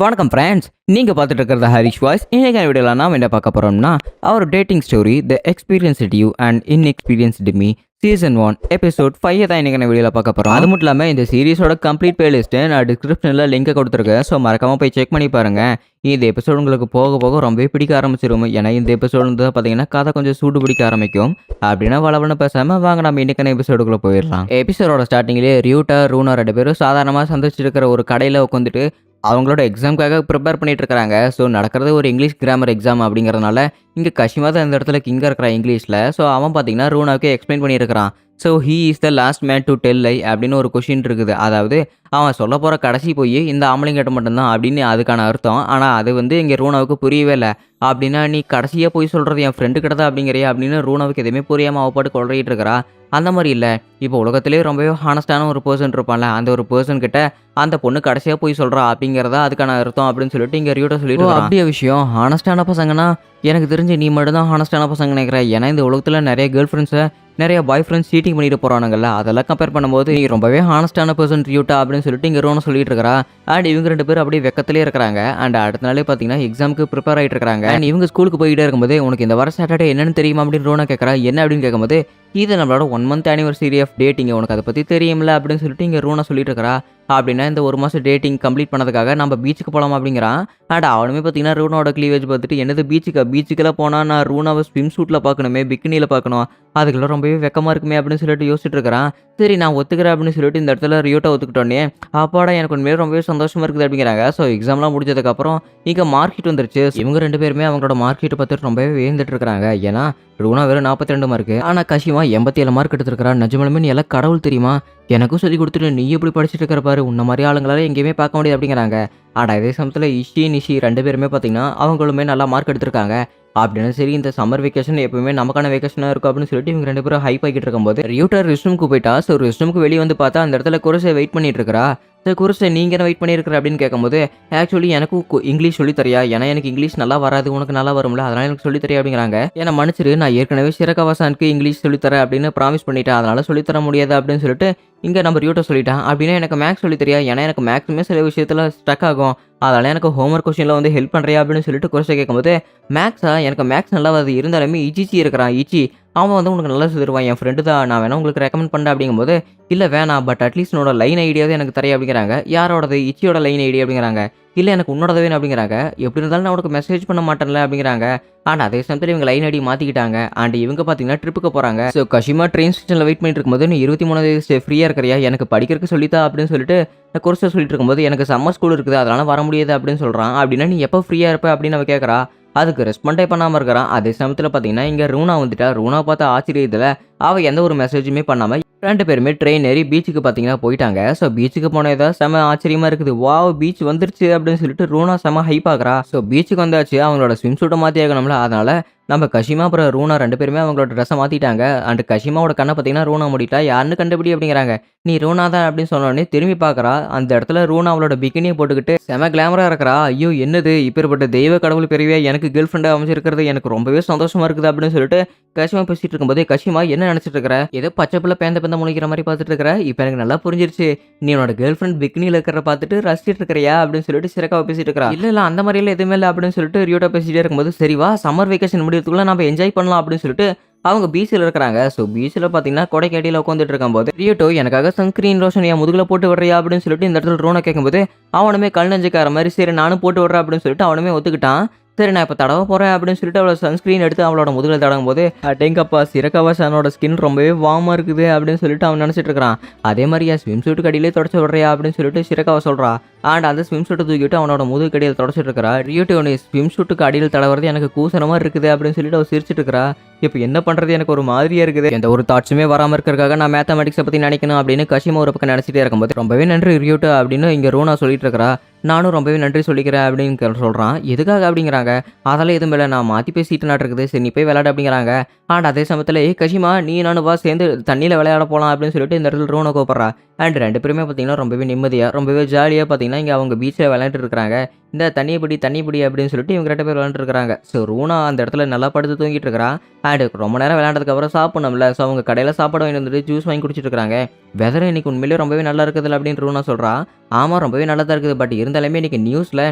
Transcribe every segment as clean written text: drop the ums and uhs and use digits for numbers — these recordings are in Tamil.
வணக்கம் ஃப்ரெண்ட்ஸ், நீங்கள் பார்த்துட்டு இருக்கிறது ஹரிஷ் வாய்ஸ். இன்னைக்கான வீடியோவில் நாம் என்ன பார்க்க போகிறோம்னா, அவர் dating story the experienced you and inexperienced me season 1 episode 5 தான் இன்னைக்கான வீடியோவில் பார்க்க போகிறோம். அது மட்டும் இல்லாமல் இந்த சீரிஸோட கம்ப்ளீட் பிளேலிஸ்ட்டு நான் டிஸ்கிரிப்ஷனில் லிங்கை கொடுத்துருக்கேன். ஸோ மறக்காமல் போய் செக் பண்ணி பாருங்கள். இந்த எபிசோடு உங்களுக்கு போக போக ரொம்பவே பிடிக்க ஆரம்பிச்சிடும். ஏன்னா இந்த எபிசோடு வந்து பார்த்தீங்கன்னா கதை கொஞ்சம் சூடு பிடிக்க ஆரம்பிக்கும். அப்படின்னா வளவன பேசாமல் வாங்க நம்ம இன்னைக்கான எபிசோடுக்குள்ளே போயிடலாம். எபிசோடோட ஸ்டார்டிங்லேயே ரியூட்டா ரூனா 2 பேரும் சாதாரணமாக சந்திச்சிருக்கிற ஒரு கடையில் உட்காந்துட்டு அவங்களோட எக்ஸாமுக்காக ப்ரிப்பேர் பண்ணிட்டு இருக்காங்க. ஸோ நடக்கிறது ஒரு இங்கிலீஷ் கிராமர் எக்ஸாம் அப்படிங்கிறதுனால இங்கே கஷிமா தான் இந்த இடத்துல கிங்காக இருக்கிறான் இங்கிலீஷில். ஸோ அவன் பார்த்தீங்கன்னா ரூனாவுக்கு எக்ஸ்பிளைன் பண்ணியிருக்கிறான். So he is the last man to tell lie அப்படின்னு ஒரு கொஷின் இருக்குது. அதாவது அவன் சொல்ல போகிற கடைசி போய் இந்த ஆம்பளைங்கிட்ட மட்டும்தான் அப்படின்னு அதுக்கான அர்த்தம். ஆனால் அது வந்து இங்கே ரூனாவுக்கு புரியவே இல்லை. அப்படின்னா நீ கடைசியாக போய் சொல்கிறது என் ஃப்ரெண்டு கிட்ட தான் அப்படிங்கிறியா அப்படின்னு ரூனாவுக்கு எதுவுமே புரியாமல் அவப்பாட்டு கொள்ளையிட்டு இருக்கிறா. அந்த மாதிரி இல்லை, இப்போ உலகத்திலே ரொம்பவே ஹானஸ்டான ஒரு பர்சன் இருப்பான்ல, அந்த ஒரு பர்சன் கிட்ட அந்த பொண்ணு கடைசியாக போய் சொல்கிறா அப்படிங்கிறதா அதுக்கான அர்த்தம் அப்படின்னு சொல்லிட்டு இங்கே ரியூட்டா சொல்லிட்டு அப்படியே விஷயம். ஹானஸ்டான பசங்கன்னா எனக்கு தெரிஞ்சு நீ மட்டும் தான் ஹானஸ்டான பசங்க நினைக்கிறேன். ஏன்னா இந்த உலகத்தில் நிறைய கேர்ள் ஃப்ரெண்ட்ஸை நிறைய பாய் ஃப்ரெண்ட்ஸ் சீட்டிங் பண்ணிட்டு போகிறானுங்கல்ல, அதெல்லாம் கம்பேர் பண்ணும்போது நீ ரொம்பவே ஹானஸ்டான பர்சன் ரியூட்டா அப்படின்னு சொல்லிட்டு இங்கே ரோனை சொல்லிட்டு இருக்கிறா. அண்ட் இவங்க 2 பேரும் அப்படியே வெக்கத்திலே இருக்கிறாங்க. அண்ட் அடுத்த நாளே பார்த்தீங்கன்னா எக்ஸாமுக்கு ப்ரிப்பேர் ஆகிட்டு இருக்காங்க. அண்ட் இவங்க ஸ்கூலுக்கு போயிட்டே இருக்கும்போது உனக்கு இந்த வாரம் சாட்டர்டே என்னன்னு தெரியுமா அப்படின்னு ரோனா கேட்குறா. என்ன அப்படின்னு கேட்கும்போது இது நம்மளோட 1 month ஆனிவர்சரி ஆஃப் டேட்டிங், உனக்கு அதை பற்றி தெரியும்ல அப்படின்னு சொல்லிட்டு இங்கே ரூனா சொல்லிட்டு இருக்கிறா. அப்படின்னா இந்த 1 மாதம் டேட்டிங் கம்ப்ளீட் பண்ணதுக்காக நம்ம பீச்சுக்கு போகலாம் அப்படிங்கிறான். அண்ட் அவனுமே பார்த்தீங்கன்னா ரூனாவோட க்ளீவேஜ் பார்த்துட்டு என்னது பீச்சுக்கெல்லாம் போனால் நான் ரூனாவை ஸ்விம் சூட்டில் பார்க்கணுமே, பிக்கினியில் பார்க்கணும், அதுக்கெல்லாம் ரொம்பவே வெக்கமாக இருக்குமே அப்படின்னு சொல்லிட்டு யோசிச்சுட்டு இருக்கிறான். சரி நான் ஒத்துக்கிறேன் அப்படின்னு சொல்லிட்டு இந்த இடத்துல ரியூட்டா ஒத்துக்கிட்டோன்னே அப்பாடா எனக்கு உண்மையிலே ரொம்பவே சந்தோஷமாக இருக்குது அப்படிங்கிறாங்க. ஸோ எக்ஸாம்லாம் முடிஞ்சதுக்கப்புறம் இங்கே மார்க் ஷீட் வந்துருச்சு. இவங்க 2 பேருமே அவங்களோட மார்க் ஷீட்டை பார்த்துட்டு ரொம்பவே வேந்துட்டு இருக்கிறாங்க. ஏன்னா ரூனா வெறும் 42 மார்க்கு, ஆனால் கஷிமா 87 மார்க் எடுத்துருக்கிறா. நிஜமாலுமே நீ எல்லாம் கடவுள் தெரியுமா, எனக்கும் சொல்லி கொடுத்துட்டு நீ எப்படி படிச்சுட்டு இருக்கிற பாரு, உன்ன மாதிரி ஆளுங்களால எங்கேயுமே பார்க்க முடியாது அப்படிங்கிறாங்க. ஆனால் அதே சமயத்தில் நிஷி 2 பேருமே பார்த்தீங்கன்னா அவங்களுமே நல்லா மார்க் எடுத்திருக்காங்க. அப்படின்னு சரி இந்த சம்மர் வெக்கேஷன் எப்பவுமே நமக்கான வெக்கேஷனாக இருக்கும் அப்படின்னு சொல்லிட்டு இவங்க 2 பேரும் ஹைப் ஆகிட்டு இருக்கும்போது ரியூட்டர் ரெஸ்ட்ரூமுக்கு போயிட்டா. ஸோ ரெஸ்ட்ரூமுக்கு வெளியே வந்து பார்த்தா அந்த இடத்துல குரசை வெயிட் பண்ணிட்டு இருக்கிறா. சார் குரசை நீங்கள் என்ன வெயிட் பண்ணியிருக்கிற அப்படின்னு கேட்கும்போது ஆக்சுவலி எனக்கும் இங்கிலீஷ் சொல்லித்தரியா, ஏன்னா எனக்கு இங்கிலீஷ் நல்லா வராது, உனக்கு நல்லா வரும்ல, அதனால் எனக்கு சொல்லித்தரியா அப்படிங்கிறாங்க. ஏன்னா மன்னிச்சிரு, நான் ஏற்கனவே சிறகவாசானுக்கு இங்கிலீஷ் சொல்லித்தரேன் அப்படின்னு ப்ராமிஸ் பண்ணிட்டேன், அதனால் சொல்லித்தர முடியாது அப்படின்னு சொல்லிட்டு இங்கே நம்ம ரியூட்டர் சொல்லிட்டான். அப்படின்னா எனக்கு மேக்ஸ் சொல்லித்தரியா, ஏன்னா எனக்கு மேக்ஸுமே சில விஷயத்தில் ஸ்டக் ஆகும், அதனால் எனக்கு ஹோம்ஒர்க் கொஸ்டினில் வந்து ஹெல்ப் பண்ணுறியா அப்படின்னு சொல்லிட்டு குரசை கேட்கும்போது மேக்ஸா, எனக்கு மேக்ஸ் நல்லா வருது, இருந்தாலுமே இச்சி இருக்கிறான் இச்சி, அவன் வந்து உனக்கு நல்லா சொல்லிடுவான், என் ஃப்ரெண்டு தான், நான் வேணா உங்களுக்கு ரெக்கமெண்ட் பண்ணேன் அப்படிங்கும்போது இல்லை வேணாம், பட் அட்லீஸ்ட் உன்னோட லைன் ஐடியாவே எனக்கு தரையா அப்படிங்கிறாங்க. யாரோடது, இச்சியோட லைன் ஐடியா அப்படிங்கிறாங்க. இல்லை எனக்கு உன்னோடது வேணும் அப்படிங்கிறாங்க. எப்படி இருந்தாலும் நான் உனக்கு மெசேஜ் பண்ண மாட்டேன்ல அப்படிங்கிறாங்க. அண்ட் அதே சமயத்தில் இவங்க லைன் ஐடி மாற்றிக்கிட்டாங்க. அண்ட் இவங்க பார்த்தீங்கன்னா ட்ரிப்புக்கு போகிறாங்க. ஸோ கஷிமா ட்ரெயின் ஸ்டேஷனில் வெயிட் பண்ணிட்டு இருக்கும்போது நீ 23 ஃப்ரீயாக இருக்கிறியா, எனக்கு படிக்கிறதுக்கு சொல்லித்தா அப்படின்னு சொல்லிட்டு கோர்ஸை சொல்லிட்டு இருக்கும்போது எனக்கு சம்மர் ஸ்கூல் இருக்குது அதனால் வர முடியாது அப்படின்னு சொல்கிறான். அப்படின்னா நீ எப்போ ஃப்ரீயாக இருப்ப அப்படின்னு அவ கேட்குறா. அதுக்கு ரெஸ்பாண்டே பண்ணாமல் இருக்கிறான். அதே சமயத்தில் பார்த்தீங்கன்னா இங்கே ரூனா வந்துட்டா. ரூனா பார்த்த ஆச்சரியத்தில் அவள் எந்த ஒரு மெசேஜுமே பண்ணாமல் 2 பேருமே ட்ரெயின் ஏறி பீச்சுக்கு பார்த்தீங்கன்னா போயிட்டாங்க. ஸோ பீச்சுக்கு போனதான் செம ஆச்சரியமாக இருக்குது. வாவ் பீச் வந்துருச்சு அப்படின்னு சொல்லிட்டு ரூனா செம ஹைப் ஆகுறா. ஸோ பீச்சுக்கு வந்தாச்சு, அவங்களோட ஸ்விம் சூட்டை மாற்றி ஆகணும்ல, அதனால் நம்ம கஷிமா அப்புறம் ரூனா 2 பேருமே அவங்களோட ட்ரெஸ்ஸை மாற்றிட்டாங்க. அண்ட் கஷிமாவோட கண்ணை பார்த்தீங்கன்னா ரூனா மூடிட்டா. யாருன்னு கண்டுபிடி அப்படிங்கிறாங்க. நீ ரூனா தான் அப்படின்னு சொன்னோடனே திரும்பி பார்க்குறா. அந்த இடத்துல ரூனா அவளோட பிகினியை போட்டுக்கிட்டு செம கிளாமராக இருக்கிறா. ஐயோ என்னது இப்பேற்பட்ட தெய்வ கடவுள் பெரியவே எனக்கு கேர்ள் ஃப்ரெண்டாக அமைச்சிருக்கிறது எனக்கு ரொம்பவே சந்தோஷமாக இருக்குது அப்படின்னு சொல்லிட்டு கஷிமா பேசிட்டு இருக்கும்போதே கஷிமா என்ன நினச்சிட்டு இருக்கிற, ஏதோ பச்சை பிள்ளை பேந்த முழிக்கிற மாதிரி பார்த்துட்டு இருக்கிற, இப்போ எனக்கு நல்லா புரிஞ்சிருச்சு, நீ உன்னோட கேர்ள் ஃப்ரெண்ட் பிக்னியில் இருக்கிற பார்த்துட்டு ரசிச்சிட்டு இருக்கிறியா அப்படின்னு சொல்லிட்டு சிறக்காக பேசிட்டு இருக்கிறா. இல்லை அந்த மாதிரிலாம் எதுவுமே இல்லை அப்படின்னு சொல்லிட்டு ரியூட்டா பேசிட்டே இருக்கும்போது சரி வா சம்மர் வெக்கேஷன் முடியறதுக்குள்ள நம்ம என்ஜாய் பண்ணலாம் அப்படின்னு சொல்லிட்டு அவங்க பீச்சில் இருக்கிறாங்க. ஸோ பீச்சில் பார்த்தீங்கன்னா கொடைக்காட்டியில் உட்காந்துட்டு இருக்கும்போது ரியோட்டோ எனக்காக சன்ஸ்கிரீன் லோஷன் என் முதுகில் போட்டு விடுறியா அப்படின்னு சொல்லிட்டு இந்த இடத்துல ரோனை கேட்கும்போது அவனுமே கல் நெஞ்சுக்கார மாதிரி சரி நானும் போட்டு விடுறேன் அப்படின்னு சொல்லிட்டு அவனுமே ஒத்துக்கிட்டான். சரி நான் இப்போ தடவை போகிறேன் அப்படின்னு சொல்லிட்டு அவளோட சன்ஸ்க்ரீன் எடுத்து அவளோட முதுகில் தடவும் போது அடேங்கப்பா சிறகவாசானோட ஸ்கின் ரொம்பவே வார்மாக இருக்குது அப்படின்னு சொல்லிட்டு அவன் நினச்சிட்டு இருக்கிறான். அதே மாதிரி என் ஸ்விம் சூட்டு கடியிலே தொடச்சி விடுறியா அப்படின்னு சொல்லிட்டு சிறகவா சொல்கிறா. அண்ட் அந்த ஸ்விம் சூட்டை தூக்கிட்டு அவனோட முதுகு கடியில் தொடச்சிட்டு இருக்கிறா. ரியோட்டோ நீ ஸ்விம் சூட்டுக்கு அடியில் தடவுறது எனக்கு கூசனமாக இருக்குது அப்படின்னு சொல்லிட்டு அவள் சிரிச்சிட்டு இருக்கிறா. இப்போ என்ன பண்ணுறது எனக்கு ஒரு மாதிரியாக இருக்குது, எந்த ஒரு தாட்ஸுமே வராமல் இருக்கிறதுக்காக நான் மேத்தமெட்டிக்ஸை பற்றி நினைக்கணும் அப்படின்னு கஷிமா ஒரு பக்கம் நினச்சிட்டே இருக்கும்போது ரொம்பவே நன்றி ரியோட்டோ அப்படின்னு இங்கே ரூனா சொல்லிட்டு இருக்கிறா. நானும் ரொம்பவே நன்றி சொல்லிக்கிறேன் அப்படின்னு சொல்கிறான். எதுக்காக அப்படிங்கிறாங்க. அதெல்லாம் எதுவும் இல்லை, நான் மாற்றி பேசிட்டு நாட்டுருக்குது, சரி நீ போய் விளையாட அப்படிங்கிறாங்க. அண்ட் அதே சமயத்தில் கஷிமா நீ நானும் வா சேர்ந்து தண்ணியில் விளையாட போகலாம் அப்படின்னு சொல்லிட்டு இந்த இடத்துல ரூனை கூப்பிட்றா. அண்ட் 2 பேருமே பார்த்தீங்கன்னா ரொம்பவே நிம்மதியாக ரொம்பவே ஜாலியாக பார்த்தீங்கன்னா இங்கே அவங்க பீச்சில் விளையாண்டுட்டு இருக்கிறாங்க. இந்த தண்ணி பிடி அப்படின்னு சொல்லிட்டு இவங்க 2 பேர் விளையாண்டுட்டு இருக்காங்க. ஸோ ரூனா அந்த இடத்துல நல்லா படுத்து தூங்கிட்டு இருக்கிறா. அண்ட் ரொம்ப நேரம் விளையாண்டதுக்கப்புறம் சாப்பிடணும்ல, ஸோ அவங்க கடையில் சாப்பாடு வாங்கி வந்துட்டு ஜூஸ் வாங்கி குடிச்சிட்டு இருக்காங்க. வெதர் இன்னைக்கு உண்மையிலேயே ரொம்பவே நல்லா இருக்குதுல்ல அப்படின்னு ரூனா சொல்கிறா. ஆமாம் ரொம்பவே நல்லா தான் இருக்குது, பட் இருந்தாலுமே இன்றைக்கி நியூஸில்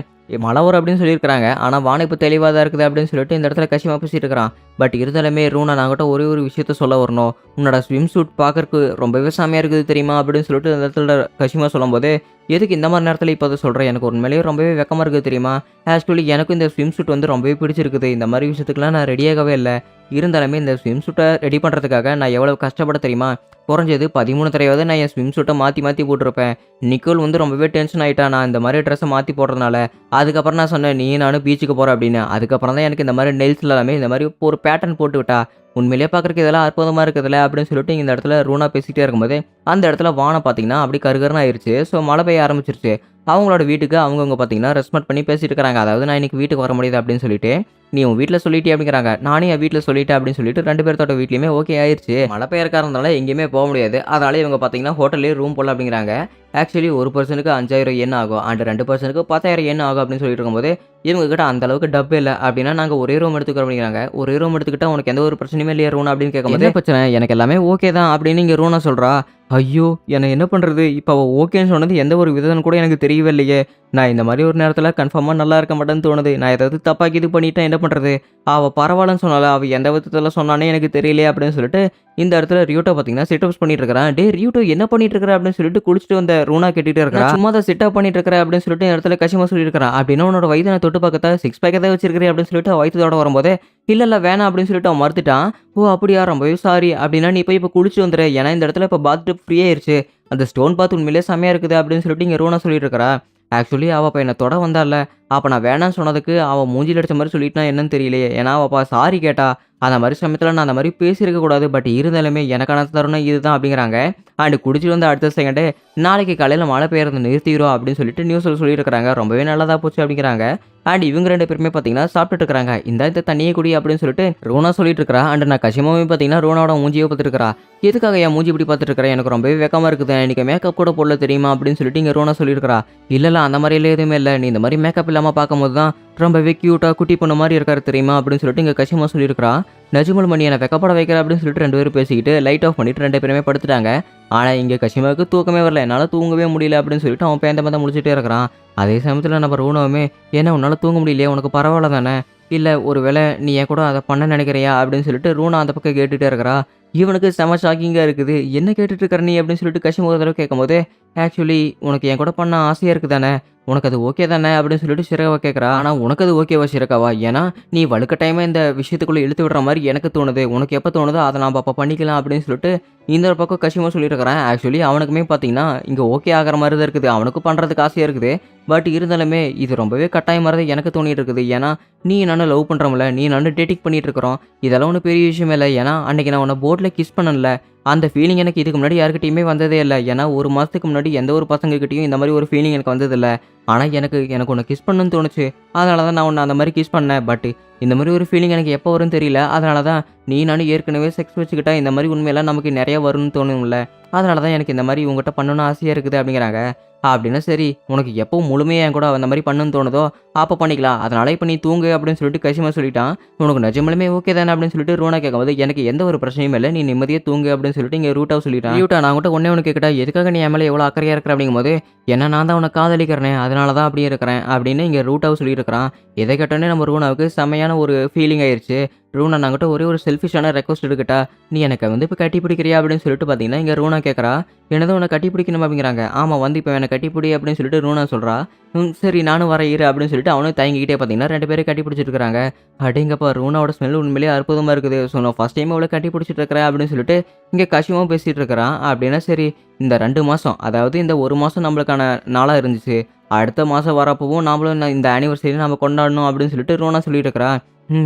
மழை வரும் அப்படின்னு சொல்லியிருக்காங்க. ஆனால் வானம் இப்போ தெளிவாக தான் இருக்குது அப்படின்னு சொல்லிட்டு இந்த இடத்துல கஷிமா பேசிட்டு இருக்கிறான். பட் இருந்தாலுமே ரூனா நான் கிட்ட ஒரே ஒரு விஷயத்த சொல்ல வரணும். உன்னோட ஸ்விம் சூட் பார்க்கறக்கு ரொம்பவே செமையாக இருக்குது தெரியுமா அப்படின்னு சொல்லிட்டு இந்த இடத்துல கஷிமா சொல்லும்போது, எதுக்கு இந்த மாதிரி நேரத்தில் இப்போ அதை சொல்கிறேன், எனக்கு உண்மையிலேயே ரொம்பவே வெக்கமாக இருக்குது தெரியுமா. ஆக்சுவலி எனக்கும் இந்த ஸ்விம் சூட் வந்து ரொம்பவே பிடிச்சிருக்குது. இந்த மாதிரி விஷயத்துக்குலாம் நான் ரெடியாகவே இல்லை. இருந்தாலுமே இந்த ஸ்விம் சூட்டை ரெடி பண்ணுறதுக்காக நான் எவ்வளோ கஷ்டப்பட தெரியுமா. குறைஞ்சது 13 தடவையாவது நான் என் ஸ்விம் சூட்டை மாற்றி மாற்றி போட்டிருப்பேன். நிக்கோல் வந்து ரொம்பவே டென்ஷன் ஆகிட்டா நான் இந்த மாதிரி ட்ரெஸ்ஸை மாற்றி போடுறதுனால. அதுக்கப்புறம் நான் சொன்னேன், நீ நானும் பீச்சுக்கு போகிறேன் அப்படின்னு. அதுக்கப்புறம் தான் எனக்கு இந்த மாதிரி நெயில்ஸ்ல எல்லாமே இந்த மாதிரி ஒரு பேட்டர்ன் போட்டு விட்டா. உண்மையிலேயே பார்க்குறக்கு இதெல்லாம் அற்புதமாக இருக்குதுல்ல அப்படின்னு சொல்லிட்டு இந்த இடத்துல ரூனா பேசிகிட்டே இருக்கும்போது அந்த இடத்துல வானம் பார்த்தீங்கன்னா அப்படி கருகருன்னு ஆயிடுச்சு. ஸோ மழை பெய்ய ஆரம்பிச்சிருச்சு. அவங்களோட வீட்டுக்கு அவங்கவுங்க பார்த்தீங்கன்னா ரெஸ்பாண்ட் பண்ணி பேசிட்டு இருக்கிறாங்க. அதாவது நான் இன்னைக்கு வீட்டுக்கு வர முடியாது அப்படின்னு சொல்லிட்டு, நீ உன் வீட்டில் சொல்லிட்டே அப்படிங்கிறாங்க. நானே என் வீட்டில் சொல்லிட்டேன் அப்படின்னு சொல்லிட்டு 2 பேர்த்தோட வீட்லையுமே ஓகே ஆயிடுச்சு. மழை பெய்யறக்கா இருந்தாலும் எங்கேயுமே போக முடியாது. அதனால இவங்க பார்த்தீங்கன்னா ஹோட்டல்லே ரூம் போடலாம் அப்படிங்கிறாங்க. ஆக்சுவலி ஒரு பர்சனுக்கு 5000 yen ஆகும் அண்ட் 2 பர்சனுக்கு 10,000 yen ஆகும் அப்படின்னு சொல்லிட்டு இருக்கும்போது, இவங்க கிட்ட அந்த அளவுக்கு டப்பு இல்லை. அப்படின்னா நாங்கள் ஒரே ரூம் எடுத்துக்கிறோம் அப்படிங்கிறாங்க. ஒரே ரூம் எடுத்துக்கிட்டா உனக்கு எந்த ஒரு பிரச்சனையுமே இல்லையா ரூனா அப்படின்னு கேட்கும்போது, பிரச்சனை எனக்கு எல்லாமே ஓகே தான் அப்படின்னு இங்கே ரூனா சொல்கிறா. ஐயோ! என்ன என்ன பண்ணுறது? இப்போ அவள் ஓகேன்னு சொன்னது எந்த ஒரு விதம்னு கூட எனக்கு தெரியவே இல்லையே. நான் இந்த மாதிரி ஒரு நேரத்தில் கன்ஃபார்மாக நல்லா இருக்க மாட்டேன்னு தோணுது. நான் ஏதாவது தப்பாக்கி இது பண்ணிட்டேன் என்ன பண்ணுறது? அவள் பரவாயில்லன்னு சொன்னால, அவள் எந்த விதத்தில் சொன்னானே எனக்கு தெரியலையே அப்படின்னு சொல்லிட்டு இந்த இடத்துல ரியூட்டோ பார்த்தீங்கன்னா சிட்டப்ஸ் பண்ணிட்டு இருக்கிறான். டே ரியூட்டோ என்ன பண்ணிட்டு இருக்கிற அப்படின்னு சொல்லிட்டு குளிச்சுட்டு வந்த ரூனா கேட்டுட்டு இருக்கிறா. சும்மா தான் சிட்டப் பண்ணிட்டு இருக்கிற அப்படின்னு சொல்லிட்டு இந்த இடத்துல கஷிமா சொல்லியிருக்கிறான். அப்படின்னா உன்னோட வயிற்று நான் தொட்டு பார்க்கத்தா 6 பேக் தான் வச்சிருக்கிறேன் அப்படின்னு சொல்லிட்டு வயிற்றோட வரும்போது, இல்லை வேணாம் அப்படின்னு சொல்லிட்டு அவன் மறுத்துட்டான். ஓ அப்படியா, ரொம்பவே சாரி. அப்படின்னா நீ போய் இப்போ குளிச்சு வந்துடு. ஏன்னா இந்த இடத்துல இப்போ பாத் டப் ஃப்ரீ ஆயிருச்சு. அந்த ஸ்டோன் பாத் உண்மையிலேயே செமையாக இருக்குது அப்படின்னு சொல்லிட்டு இங்கே ரூனா சொல்லிட்டு இருக்கிறா. ஆக்சுவலி அவள் இப்போ என்னை தொட வந்தால, அப்போ நான் வேணான்னு சொன்னதுக்கு அவள் மூஞ்சில் அடிச்ச மாதிரி சொல்லிட்டுனா என்னன்னு தெரியலையே. ஏன்னா அவள் சாரி கேட்டா. அந்த மாதிரி சமயத்தில் நான் அந்த மாதிரி பேசியிருக்க கூடாது. பட் இருந்தாலுமே எனக்கான தருணம் இதுதான் அப்படிங்கிறாங்க. அண்ட் குடிச்சிட்டு வந்து அடுத்த செகண்டே நாளைக்கு காலையில் மழை பெய்யறது நிறுத்திடும் அப்படின்னு சொல்லிட்டு நியூஸில் சொல்லியிருக்கிறாங்க. ரொம்பவே நல்லதாக போச்சு அப்படிங்கிறாங்க. அண்ட் இவங்க 2 பேருமே பார்த்தீங்கன்னா சாப்பிட்டுட்டு இருக்கிறாங்க. இந்த தண்ணியை குடி அப்படின்னு சொல்லிட்டு ரூனா சொல்லிட்டு இருக்கிறா. அண்ட் நான் கஷிமாவே பார்த்தீங்கன்னா ரூனாவோட மூஞ்சியை பார்த்துருக்கா. எதுக்காக என் மூஞ்சி இப்படி பார்த்துட்டு இருக்கிறேன், எனக்கு ரொம்பவே வெக்கமாக இருக்குது, எனக்கு மேக்கப் கூட போடல தெரியுமா அப்படின்னு சொல்லிட்டு இங்கே ரூனா சொல்லியிருக்கிறா. இல்லை அந்த மாதிரிலாம் எதுவுமே இல்லை, நீ இந்த மாதிரி மேக்கப் இல்லாமல் பார்க்கும்போது தான் ரொம்பவே க்யூட்டாக குட்டி பொண்ணு மாதிரி இருக்காரு தெரியுமா அப்படின்னு சொல்லிட்டு இங்கே கஷிமா சொல்லியிருக்கிறா. நிஜமல் மணி என்னை வெக்கப்பட வைக்கிற அப்படின்னு சொல்லிட்டு 2 பேரும் பேசிக்கிட்டு லைட் ஆஃப் பண்ணிட்டு 2 பேருமே படுத்துட்டாங்க. ஆனால் இங்கே கஷிமாவுக்கு தூக்கமே வரல. என்னால் தூங்கவே முடியல அப்படின்னு சொல்லிட்டு அவன் பேந்த பேந்த முடிச்சுட்டே இருக்கிறான். அதே சமயத்தில் நம்ம ரூனாவுமே, ஏன்னா உன்னால் தூங்க முடியலையே, உனக்கு பரவாயில்ல தானே, இல்லை ஒரு வேளை நீ என் கூட அதை பண்ண நினைக்கிறியா அப்படின்னு சொல்லிட்டு ரூனா அந்த பக்கம் கேட்டுகிட்டே இருக்கிறா. இவனுக்கு செம ஷாக்கிங்காக இருக்குது. என்ன கேட்டுட்டு இருக்கிற நீ அப்படின்னு சொல்லிட்டு கஷிமா ஒரு தடவை கேட்கும்போது, ஆக்சுவலி உனக்கு என் கூட பண்ண ஆசையாக இருக்குது தானே, உனக்கு அது ஓகே தானே அப்படின்னு சொல்லிட்டு ஷிரகாவை கேட்குறா. ஆனால் உனக்கு அது ஓகேவா ஷிரகாவா? ஏன்னா நீ வழுக்க டைமாக இந்த விஷயத்துக்குள்ளே இழுத்து விடுற மாதிரி எனக்கு தோணுது. உனக்கு எப்போ தோணுதோ அதை நாம் அப்போ பண்ணிக்கலாம் அப்படின்னு சொல்லிட்டு இந்த ஒரு பக்கம் கஷிமா சொல்லியிருக்கிறேன். ஆக்சுவலி அவனுக்குமே பார்த்தீங்கன்னா இங்கே ஓகே ஆகிற மாதிரி தான் இருக்குது. அவனுக்கும் பண்ணுறதுக்கு ஆசையாக இருக்குது. பட் இருந்தாலுமே இது ரொம்பவே கட்டாயம் மாதிரி எனக்கு தோணிட்டு இருக்குது. ஏன்னா நீ நானும் லவ் பண்ணுறோம்ல, நீ நானும் டேட்டிங் பண்ணிட்டு இருக்கிறோம். இதெல்லாம் ஒன்றும் பெரிய விஷயமே இல்லை. ஏன்னா அன்றைக்கி நான் உன்னை போட்டில் கிஸ் பண்ணல, அந்த ஃபீலிங் எனக்கு இதுக்கு முன்னாடி யாருக்கிட்டையுமே வந்ததே இல்லை. ஏன்னா ஒரு மாதத்துக்கு முன்னாடி எந்த ஒரு பசங்கக்கிட்டையும் இந்த மாதிரி ஒரு ஃபீலிங் எனக்கு வந்ததில்லை. ஆனால் எனக்கு உன்னை கிஸ் பண்ணணும்னு தோணுச்சு. அதனால தான் நான் உன்னை அந்த மாதிரி கிஸ் பண்ணேன். பட் இந்த மாதிரி ஒரு ஃபீலிங் எனக்கு எப்போ வரும்னு தெரியல. அதனால தான் நீ நானும் ஏற்கனவே செக்ஸ் வச்சுக்கிட்டா இந்த மாதிரி உண்மையெல்லாம் நமக்கு நிறைய வரும்னு தோணும்ல. அதனால தான் எனக்கு இந்த மாதிரி உங்கள்கிட்ட பண்ணணும்னு ஆசையாக இருக்குது அப்படிங்கிறாங்க. அப்படின்னா சரி, உனக்கு எப்போ முழுமையாக என் கூட அந்த மாதிரி பண்ணுன்னு தோணுதோ அப்போ பண்ணிக்கலாம். அதனால இப்போ நீ தூங்கு அப்படின்னு சொல்லிட்டு கஷிமா சொல்லிட்டான். உனக்கு நிஜமாலுமே ஓகே தானே அப்படின்னு சொல்லிட்டு ரூனா கேட்கும்போது, எனக்கு எந்த ஒரு பிரச்சனையும் இல்லை, நீ நிம்மதியாக தூங்கு அப்படின்னு சொல்லிட்டு இங்கே ரூட்டாவை சொல்லிட்டான். ரூட்டா நான் கூட ஒன்று கேட்கட்டா, எதுக்காக நீ என் மேலே எவ்வளோ அக்கறையாக இருக்கிற அப்படிங்கும்போது, ஏன்னா நான் தான் உன்னை காதலிக்கிறேனே அதனால தான் அப்படியே இருக்கிறேன் அப்படின்னு இங்கே ரூட்டாவை சொல்லியிருக்கிறான். இதை கேட்டோன்னே நம்ம ரூனாவுக்கு செம்மையான ஒரு ஃபீலிங் ஆயிடுச்சு. ரூனா நாங்கிட்ட ஒரே ஒரு செல்ஃபிஷான ரெக்வஸ்ட் எடுக்கட்டா, நீ எனக்கு வந்து இப்போ கட்டி பிடிக்கிறியா அப்படின்னு சொல்லிட்டு பார்த்தீங்கன்னா இங்கே ரூனா கேட்குறா. என்னதான் உன்னை கட்டி பிடிக்கணும் அப்படிங்கிறாங்க. ஆமாம் வந்து இப்போ என்னை கட்டிப்பிடி அப்படின்னு சொல்லிட்டு ரூனா சொல்கிறா. சரி நானும் வர இரு அப்படின்னு சொல்லிட்டு அவனும் தயங்கிக்கிட்டே பார்த்தீங்கன்னா 2 பேரும் கட்டி பிடிச்சிருக்காங்க. அடேங்கப்பா, ரூனாவோட ஸ்மெல் உண்மையிலேயே அற்புதமாக இருக்குது. ஸோ நான் ஃபஸ்ட் டைம் அவளை கட்டி பிடிச்சிட்டு இருக்கிறேன் அப்படின்னு சொல்லிட்டு இங்கே கஷிமாவும் பேசிகிட்டு இருக்கிறான். அப்படின்னா சரி, இந்த 2 மாதம் அதாவது இந்த 1 மாதம் நம்மளுக்கான நாளாக இருந்துச்சு, அடுத்த மாதம் வரப்பவும் நாமளும் இந்த ஆனிவர்சரி நம்ம கொண்டாடணும் அப்படின்னு சொல்லிட்டு ரூனா சொல்லிட்டு இருக்கிறா.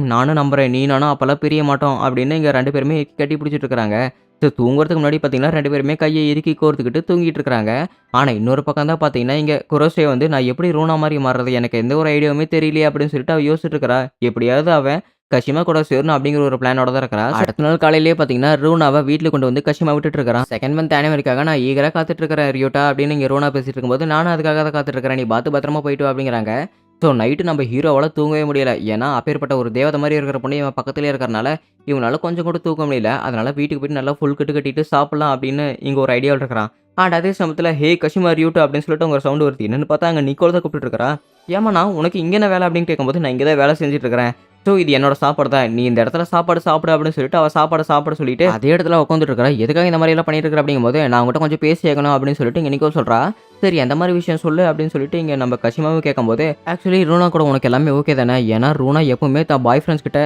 நானும் நம்புகிறேன், நீ நானும் அப்போல்லாம் பிரிய மாட்டோம் அப்படின்னு இங்கே 2 பேருமே கட்டி பிடிச்சிட்டு இருக்கிறாங்க. ஸோ தூங்குறதுக்கு முன்னாடி பார்த்தீங்கன்னா 2 பேருமே கையை இறுக்கி கோர்த்துக்கிட்டு தூங்கிட்டு இருக்கிறாங்க. ஆனால் இன்னொரு பக்கம் தான் பார்த்தீங்கன்னா இங்கே குரோஷே வந்து நான் எப்படி ரூனா மாதிரி மாறுறது, எனக்கு எந்த ஒரு ஐடியாவுமே தெரியலையே அப்படின்னு சொல்லிட்டு அவள் யோசிச்சுட்டு இருக்கிறா. எப்படியாவது அவன் கஷிமா கூட சேரணும் அப்படிங்கிற ஒரு பிளானோட தான் இருக்கிறா. அடுத்த நாள் காலையிலேயே பார்த்தீங்கன்னா ரூனாவை வீட்டில் கொண்டு வந்து கஷிமா விட்டுட்டு இருக்கிறான். செகண்ட் மந்த் ஆனிவரிக்காக நான் ஈகராக காத்துட்டு இருக்கிறேன் ரியோட்டா அப்படின்னு இங்கே ரூனா பேசிட்டு இருக்கும்போது, நானும் அதுக்காக தான் காத்துட்டு இருக்கிறேன், நீ பார்த்து பத்திரமா போயிட்டு வா அப்படிங்கிறாங்க. ஸோ நைட்டு நம்ம ஹீரோவால் தூங்கவே முடியலை. ஏன்னா அப்பேற்பட்ட ஒரு தேவதை மாதிரி இருக்கிற பொண்ணு இவன் பக்கத்துலேயே இருக்கிறனால இவனால கொஞ்சம் கூட தூக்க முடியல. அதனால வீட்டுக்கு போயிட்டு நல்லா ஃபுல் கட்டு கட்டிட்டு சாப்பிடலாம் அப்படின்னு இங்கே ஒரு ஐடியாவில் இருக்கிறான். அண்ட் அதே சமயத்தில் ஹே கஷிமா ரியூட்டா அப்படின்னு சொல்லிட்டு அவங்க ஒரு சவுண்டு வருது. என்னென்னு பார்த்தா அங்கே நிக்கோல் தான் கூப்பிட்டு இருக்கிறா. ஏமாண்ணா உனக்கு இங்கே என்ன வேலை அப்படின்னு கேட்கும்போது நான் இங்கே தான் வேலை செஞ்சுட்டு இருக்கிறேன். ஸோ இது என்னோட சாப்பாடு தான். நீ இந்த இடத்துல சாப்பாடு சாப்பிடு அப்படின்னு சொல்லிட்டு அவள் சாப்பாடு சாப்பிட சொல்லிட்டு அதே இடத்துல உட்காந்துட்டு இருக்கிறா. எதுக்காக இந்த மாதிரி எல்லாம் பண்ணிட்டு இருக்கிற அப்படிங்கும்போது நான் உங்கள்கிட்ட கொஞ்சம் பேசி கேட்கணும் அப்படின்னு சொல்லிட்டு இங்கே நிக்கோ சொல்கிறா. சரி அந்த மாதிரி விஷயம் சொல்லு அப்படின்னு சொல்லிட்டு இங்கே நம்ம கஷிமாவும் கேட்கும்போது ஆக்சுவலி ரூனா கூட உனக்கு எல்லாமே ஓகே தானே? ஏன்னா ரூனா எப்பவுமே தான் பாய் ஃப்ரெண்ட்ஸ் கிட்ட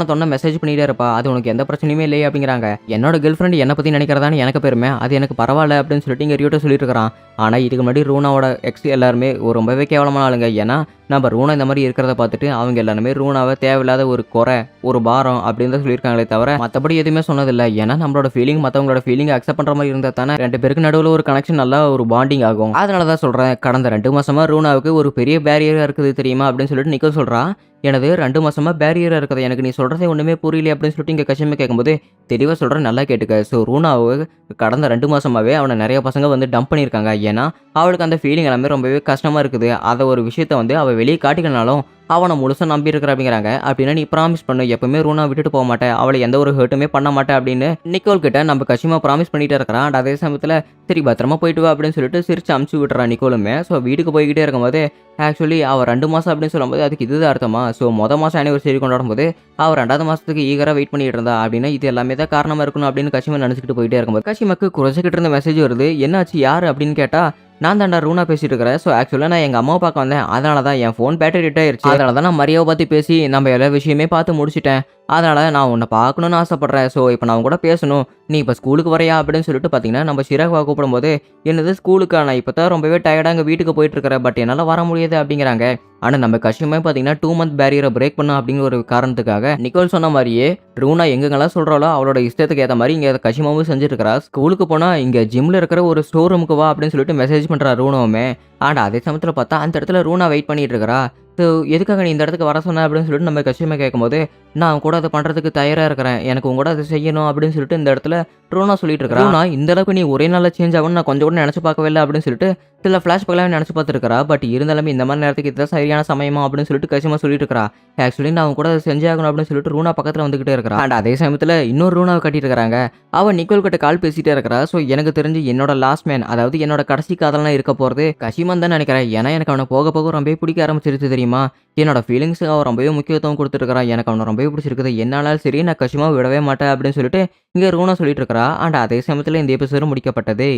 தொண்ண மெசேஜ் பண்ணிட்டே இருப்பா. அது உனக்கு எந்த பிரச்சனையுமே இல்லையே அப்படிங்கிறாங்க. என்னோட கேர்ள் ஃப்ரெண்ட் என்னை பற்றி நினைக்கிறதான்னு எனக்கு பெருமை. அது எனக்கு பரவாயில்ல அப்படின்னு சொல்லிட்டு இங்கே ரியோட்ட சொல்லிட்டு இருக்கிறான். ஆனால் இதுக்கு முன்னாடி ரூனாவோட எக்ஸ் எல்லாருமே ரொம்பவே கேவலமான ஆளுங்க. ஏன்னா நம்ம ரூனா இந்த மாதிரி இருக்கிறத பார்த்துட்டு அவங்க எல்லாருமே ரூனாவை தேவையில்லாத ஒரு குறை ஒரு பாரம் அப்படின்னு தான் சொல்லியிருக்காங்களே தவிர மற்றபடி எதுவுமே சொன்னதில்லை. ஏன்னா நம்மளோட ஃபீலிங் மற்றவங்களோட ஃபீலிங் அக்செப்ட் பண்ணுற மாதிரி இருந்தால் தானே 2 பேருக்கு நடுவில் ஒரு கனெக்ஷன் நல்லா ஒரு பாண்டிங் ஆகும். அதனால தான் சொல்கிறேன். கடந்த 2 மாசமா ரூனாவுக்கு ஒரு பெரிய பேரியராக இருக்குது தெரியுமா அப்படின்னு சொல்லிட்டு நிக்கோ சொல்கிறா. எனது 2 மாசமா பேரியராக இருக்குது, எனக்கு நீ சொல்கிறதே ஒன்றுமே புரியல அப்படின்னு சொல்லிட்டு இங்கே கஷ்டமே கேட்கும்போது தெளிவாக சொல்கிறேன், நல்லா கேட்டுக்க. ஸோ ரூனாவை கடந்த 2 மாசமாகவே அவனை நிறைய பசங்க வந்து டம்ப் பண்ணியிருக்காங்க. ஏன்னா அவளுக்கு அந்த ஃபீலிங் எல்லாமே ரொம்பவே கஷ்டமாக இருக்குது. அதை ஒரு விஷயத்த வந்து அவள் வெளியே காட்டிக்கனாலும் அவனை முழுசாக நம்பி இருக்கிற அப்படிங்கிறாங்க. அப்படின்னா நீ ப்ராமிஸ் பண்ணு, எப்பவுமே ரூனா விட்டுட்டு போக மாட்டேன், அவளை எந்த ஒரு ஹர்ட்டுமே பண்ண மாட்டேன் அப்படின்னு நிக்கோல் கிட்ட நம்ம கஷ்டமா ப்ராமிஸ் பண்ணிட்டு இருக்கிறான். அண்ட் அதே சமயத்தில் சரி பத்திரமா போயிட்டு வா அப்படின்னு சொல்லிட்டு சிரிச்சு அமுச்சு விட்டுறான் நிக்கோலுமே. ஸோ வீட்டுக்கு போய்கிட்டே இருக்கும்போது ஆக்சுவலி அவள் 2 மாதம் அப்படின்னு சொல்லும்போது அதுக்கு இதுதான் அர்த்தமா? ஸோ மாதம் ஆனிவர்சரி கொண்டாடும் போது அவள் 2வது மாதத்துக்கு ஈகராக வெயிட் பண்ணிட்டு இருந்தா அப்படின்னா இது எல்லாமே தான் காரணமாக இருக்கணும் அப்படின்னு கஷிமா நினச்சிக்கிட்டு போயிட்டே இருக்கும்போது கஷிமாக்கு குறைச்சிக்கிட்டு இருந்த மெசேஜ் வருது. என்னாச்சு யார் அப்படின்னு கேட்டால் நான் தாண்டா ரூனா பேசிட்டு இருக்கிறேன். ஸோ ஆக்சுவலாக நான் எங்கள் அம்மாவை பார்க்க வந்தேன். அதனால தான் என் ஃபோன் பேட்டரி ஹிட் ஆயிருச்சு. அதனால தான் நான் மரியாதை பற்றி பேசி நம்ம எல்லா விஷயமே பார்த்து முடிச்சிட்டேன். அதனால நான் உன்னை பார்க்கணுன்னு ஆசைப்பட்றேன். ஸோ இப்போ நான் கூட பேசணும், நீ இப்போ ஸ்கூலுக்கு வரையா அப்படின்னு சொல்லிட்டு பார்த்தீங்கன்னா நம்ம சிராகவா கூப்பிடும்போது என்னது ஸ்கூலுக்கா? நான் இப்போ தான் ரொம்பவே டயர்டாக அங்கே வீட்டுக்கு போயிட்டு இருக்கிறேன், பட் என்னால் வர முடியாது அப்படிங்கிறாங்க. ஆனால் நம்ம கஷ்டமே பார்த்தீங்கன்னா 2 மந்த் பேரியரை பிரேக் பண்ணும் அப்படிங்கிற ஒரு காரணத்துக்காக நிக்கோல் சொன்ன மாதிரியே ரூனா எங்கெங்கெல்லாம் சொல்கிறாளோ அவளோட இஷ்டத்துக்கு ஏற்ற மாதிரி இங்கே கஷிமாவும் செஞ்சுட்டு இருக்கிறா. ஸ்கூலுக்கு போனால் இங்கே ஜிம்மில் இருக்கிற ஒரு ஸ்டோர் ரூமுக்கு வா அப்படின்னு சொல்லிட்டு மெசேஜ் பண்ணுறா ரூனாவுமே. ஆனால் அதே சமயத்தில் பார்த்தா அந்த இடத்துல ரூனா வெயிட் பண்ணிட்டு இருக்கிறா. ஸோ எதுக்காக நீ இந்த இடத்துக்கு வர சொன்ன அப்படின்னு சொல்லிட்டு நம்ம கஷ்டமாக கேட்கும்போது நான் கூட அதை பண்ணுறதுக்கு தயாராக இருக்கிறேன், எனக்கு உங்க கூட அதை செய்யணும் அப்படின்னு சொல்லிட்டு இந்த இடத்துல ரூனா சொல்லிட்டு இருக்கிறா. ரூனா இந்த அளவுக்கு நீ ஒரே நாளில் சேஞ்ச் ஆகும்னு நான் கொஞ்சம் கூட நினச்சி பார்க்கவே இல்லை அப்படின்னு சொல்லிட்டு சில ஃப்ளாஷ்பேக்லாம் நினச்சி பார்த்துருக்கா. பட் இருந்தாலுமே இந்த மாதிரி நேரத்துக்கு இதுதான் சரியான சமயமா அப்படின்னு சொல்லிட்டு கஷ்டமா சொல்லிட்டு இருக்கா. ஆக்சுவலி நான் அவங்க கூட அதை செஞ்சாகணும் அப்படின்னு சொல்லிட்டு ரூனா பக்கத்தில் வந்துகிட்டே இருக்கிறா. அண்ட் அதே சமயத்தில் இன்னொரு ரூனாவை கட்டிட்டு இருக்கிறாங்க. அவன் நிக்கோல் கிட்ட கால் பேசிட்டே இருக்கிறா. ஸோ எனக்கு தெரிஞ்சு என்னோட லாஸ்ட் மேன், அதாவது என்னோட கடைசி காதலாம் இருக்க போகிறது கஷிமான் தான் நினைக்கிறேன். ஏன்னா எனக்கு அவனை போக போக ரொம்பவே பிடிக்க ஆரம்பிச்சிருச்சு தெரியுமா. என்னோட ஃபீலிங்ஸுக்கு அவன் ரொம்பவே முக்கியத்துவம் கொடுத்துருக்கான். எனக்கு அவனை ரொம்பவே பிடிச்சிருக்குது, என்னாலும் சரி நான் கஷிமாவை விடவே மாட்டேன் அப்படின்னு சொல்லிட்டு இங்கே ரூனா சொல்லிட்டு இருக்கிறா. அண்ட் அதே சமயத்தில் இந்த எபிசோடு முடிக்கப்பட்டது.